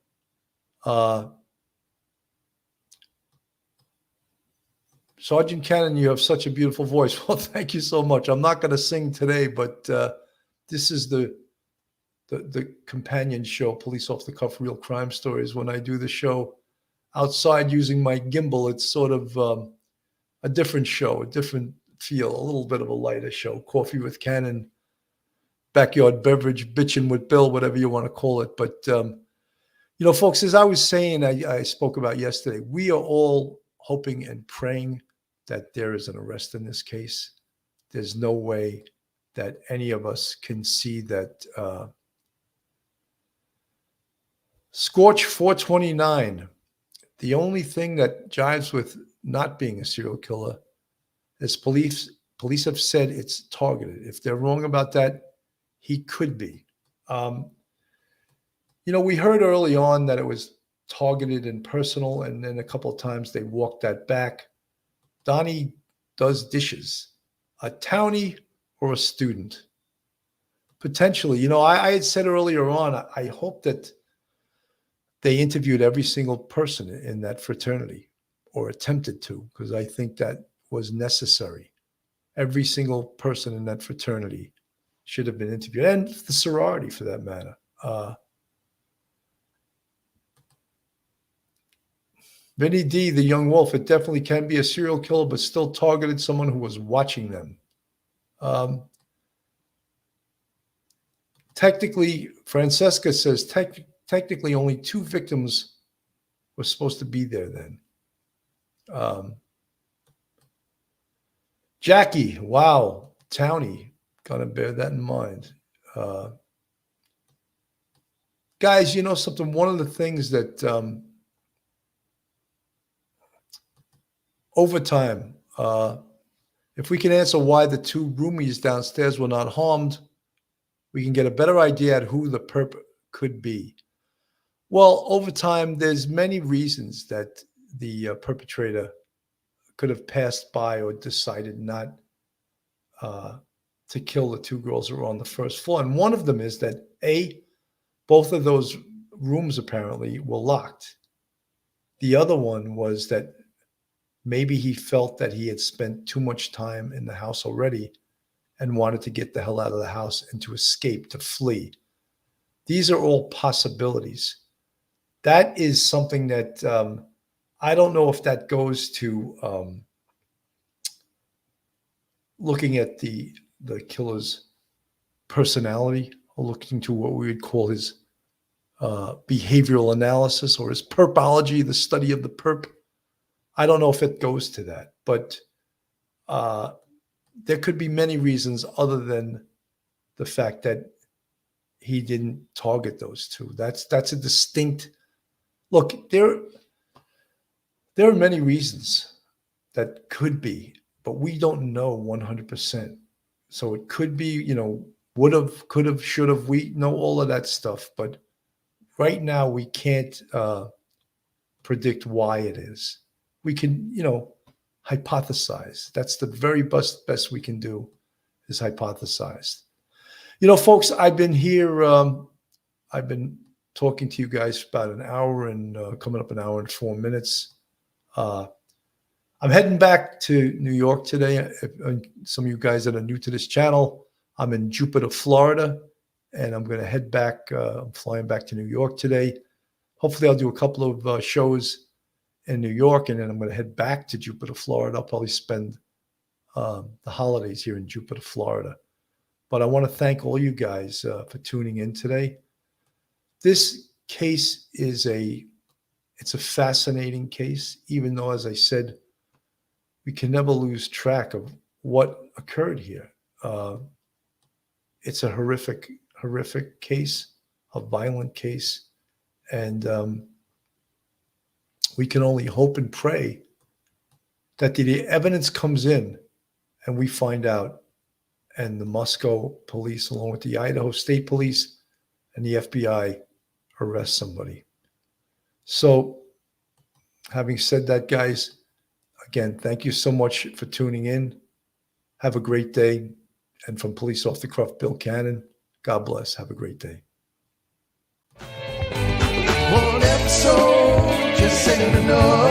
Sergeant Cannon, you have such a beautiful voice. Well, thank you so much. I'm not going to sing today, but this is the companion show, Police Off the Cuff Real Crime Stories. When I do the show outside using my gimbal, it's sort of a different show, a different feel, a little bit of a lighter show. Coffee with Cannon, backyard beverage, bitching with Bill, whatever you want to call it. But, folks, as I was saying, I spoke about yesterday, we are all hoping and praying that there is an arrest in this case. There's no way that any of us can see that. Scorch 429. The only thing that jives with not being a serial killer is police have said it's targeted. If they're wrong about that, he could be. We heard early on that it was targeted and personal, and then a couple of times they walked that back. Donnie does dishes. A townie or a student? Potentially. I had said earlier on, I hope that they interviewed every single person in that fraternity, or attempted to, because I think that was necessary. Every single person in that fraternity should have been interviewed, and the sorority for that matter. Vinny D, the young wolf, it definitely can be a serial killer, but still targeted someone who was watching them. Technically, Francesca says, technically only 2 victims were supposed to be there then. Jackie, wow, Townie, gotta bear that in mind. Guys, something, one of the things that over time, if we can answer why the 2 roomies downstairs were not harmed, we can get a better idea at who the perp could be. Well, over time, there's many reasons that the perpetrator could have passed by or decided not to kill the 2 girls who were on the first floor. And one of them is that, both of those rooms apparently were locked. The other one was that maybe he felt that he had spent too much time in the house already and wanted to get the hell out of the house and to escape, to flee. These are all possibilities. That is something that I don't know if that goes to looking at the killer's personality, or looking to what we would call his behavioral analysis, or his perpology, the study of the perp. I don't know if it goes to that, but there could be many reasons other than the fact that he didn't target those 2. That's a distinct look. There are many reasons that could be, but we don't know 100%. So it could be, would have, could have, should have. We know all of that stuff, but right now we can't predict why it is. We can, hypothesize. That's the very best we can do, is hypothesize. Folks, I've been here. I've been talking to you guys for about an hour and coming up an hour and 4 minutes. I'm heading back to New York today. Some of you guys that are new to this channel, I'm in Jupiter, Florida, and I'm going to head back. I'm flying back to New York today. Hopefully, I'll do a couple of shows in New York, and then I'm going to head back to Jupiter, Florida. I'll probably spend the holidays here in Jupiter, Florida. But I want to thank all you guys for tuning in today. This case is it's a fascinating case, even though, as I said, we can never lose track of what occurred here. It's a horrific case, a violent case, and we can only hope and pray that the evidence comes in and we find out, and the Moscow police, along with the Idaho State Police and the FBI, arrest somebody. So, having said that, guys, again, thank you so much for tuning in. Have a great day. And from Police Off the Cuff, Bill Cannon, God bless. Have a great day. One episode just ain't enough.